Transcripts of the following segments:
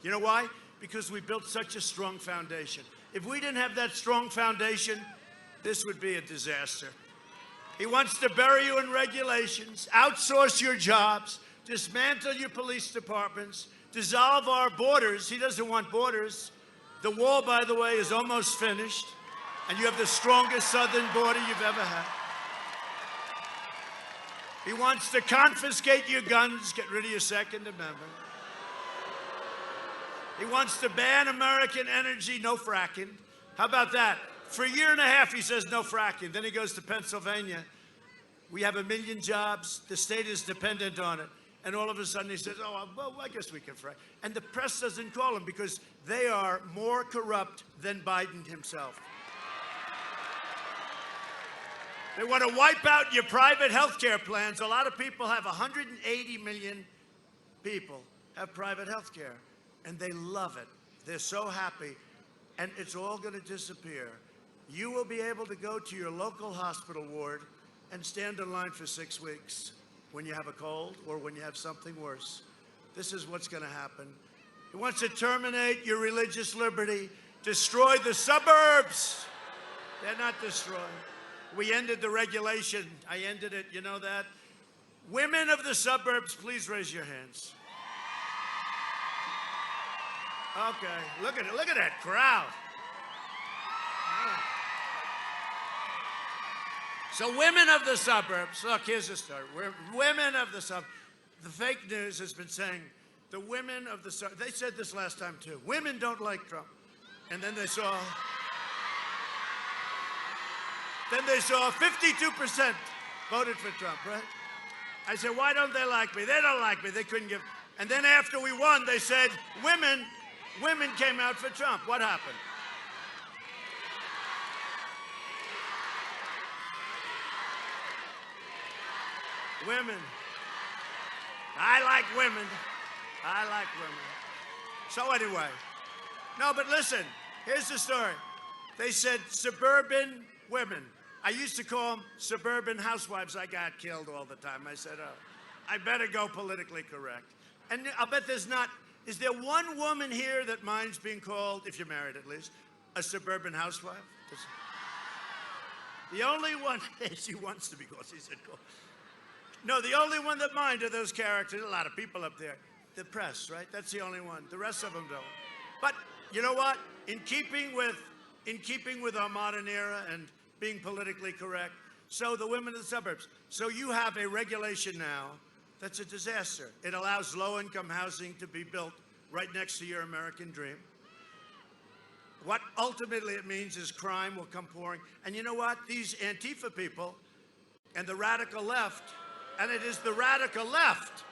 You know why? Because we built such a strong foundation. If we didn't have that strong foundation, this would be a disaster. He wants to bury you in regulations, outsource your jobs, dismantle your police departments, dissolve our borders. He doesn't want borders. The wall, by the way, is almost finished, and you have the strongest southern border you've ever had. He wants to confiscate your guns, get rid of your Second Amendment. He wants to ban American energy, no fracking. How about that? For a year and a half, he says no fracking. Then he goes to Pennsylvania. We have 1 million jobs. The state is dependent on it. And all of a sudden he says, oh, well, I guess we can frack. And the press doesn't call him because they are more corrupt than Biden himself. They want to wipe out your private health care plans. A lot of people have 180 million people have private health care, and they love it. They're so happy, and it's all going to disappear. You will be able to go to your local hospital ward and stand in line for 6 weeks when you have a cold or when you have something worse. This is what's going to happen. He wants to terminate your religious liberty, destroy the suburbs. They're not destroyed. We ended the regulation. I ended it. You know that? Women of the suburbs, please raise your hands. Okay, look at it. Look at that crowd. So women of the suburbs, look, here's the story. Women of the suburbs. The fake news has been saying the women of the suburbs, they said this last time too, women don't like Trump. And then they saw 52% voted for Trump, right? I said, why don't they like me? They don't like me. They couldn't give. And then after we won, they said, women came out for Trump. What happened? Women. I like women. I like women. So anyway, no, but listen, here's the story. They said suburban women. I used to call them suburban housewives. I got killed all the time. I said, oh, I better go politically correct. And I'll bet there's not, is there one woman here that minds being called, if you're married at least, a suburban housewife? The only one, she wants to be called, she said called. No, the only one that mind are those characters, a lot of people up there. The press, right? That's the only one. The rest of them don't. But you know what? In keeping with our modern era and being politically correct, so the women of the suburbs. So you have a regulation now that's a disaster. It allows low-income housing to be built right next to your American dream. What ultimately it means is crime will come pouring. And you know what? These Antifa people and the radical left, and it is the radical left.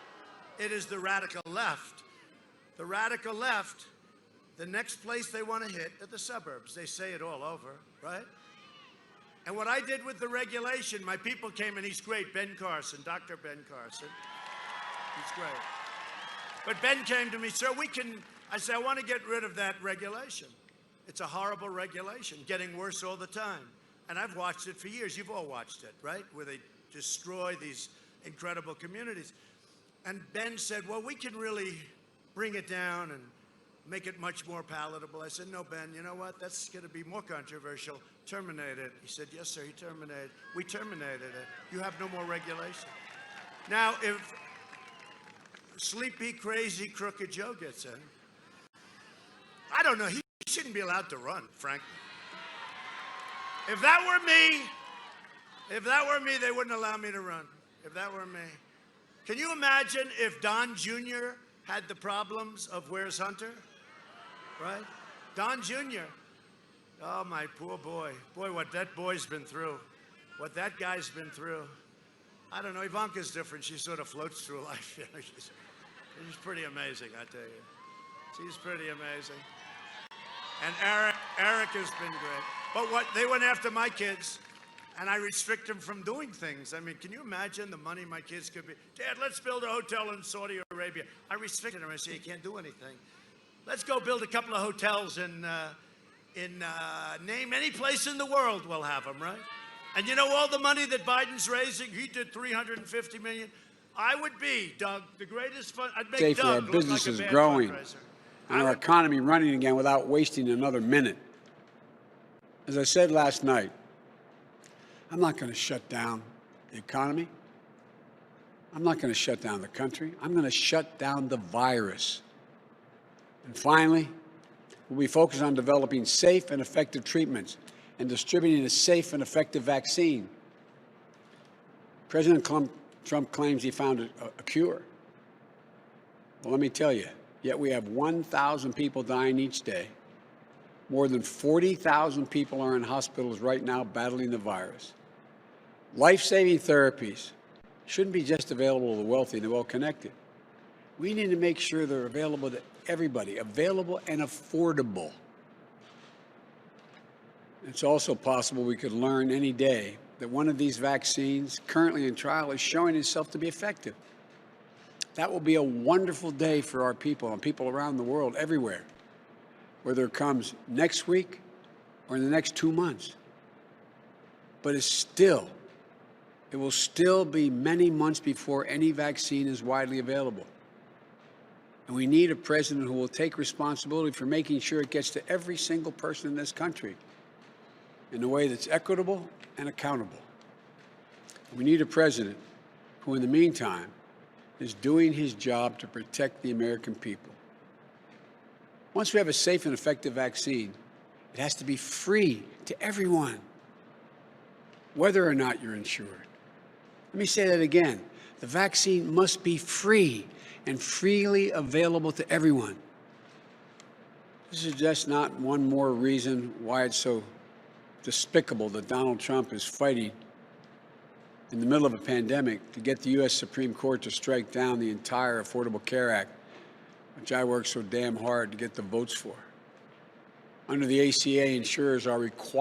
It is the radical left. The radical left, the next place they want to hit are the suburbs. They say it all over, right? And what I did with the regulation, my people came, and he's great, Ben Carson, Dr. Ben Carson. He's great. But Ben came to me, sir, I said, I want to get rid of that regulation. It's a horrible regulation, getting worse all the time. And I've watched it for years. You've all watched it, right? Where they destroy these incredible communities. And Ben said, well, we can really bring it down and make it much more palatable. I said, no, Ben, you know what? That's going to be more controversial. Terminate it. He said, yes, sir, we terminated it. You have no more regulation. Now, if sleepy, crazy, crooked Joe gets in, I don't know, he shouldn't be allowed to run, frankly. If that were me, they wouldn't allow me to run. If that were me. Can you imagine if Don Jr. had the problems of Where's Hunter? Right? Don Jr. Oh, my poor boy. Boy, what that boy's been through. What that guy's been through. I don't know. Ivanka's different. She sort of floats through life. She's pretty amazing, I tell you. She's pretty amazing. And Eric has been great. But they went after my kids, and I restrict them from doing things. I mean, can you imagine the money my kids could be? Dad, let's build a hotel in Saudi Arabia. I restricted them. I said, you can't do anything. Let's go build a couple of hotels in name any place in the world, we'll have them, right? And you know all the money that Biden's raising? He did $350 million. I would be, Doug, the greatest fund. I'd make Safer, Doug our look business like a is bad growing. fundraiser. and our economy running again without wasting another minute. As I said last night, I'm not going to shut down the economy. I'm not going to shut down the country. I'm going to shut down the virus. And finally, we'll be focused on developing safe and effective treatments and distributing a safe and effective vaccine. President Trump claims he found a cure. Well, let me tell you, yet we have 1,000 people dying each day. More than 40,000 people are in hospitals right now battling the virus. Life-saving therapies shouldn't be just available to the wealthy and the well-connected. We need to make sure they're available to everybody, available and affordable. It's also possible we could learn any day that one of these vaccines currently in trial is showing itself to be effective. That will be a wonderful day for our people and people around the world, everywhere, whether it comes next week or in the next 2 months. But it will still be many months before any vaccine is widely available. And we need a president who will take responsibility for making sure it gets to every single person in this country in a way that's equitable and accountable. We need a president who, in the meantime, is doing his job to protect the American people. Once we have a safe and effective vaccine, it has to be free to everyone, whether or not you're insured. Let me say that again. The vaccine must be free and freely available to everyone. This is just not one more reason why it's so despicable that Donald Trump is fighting in the middle of a pandemic to get the U.S. Supreme Court to strike down the entire Affordable Care Act, which I worked so damn hard to get the votes for. Under the ACA, insurers are required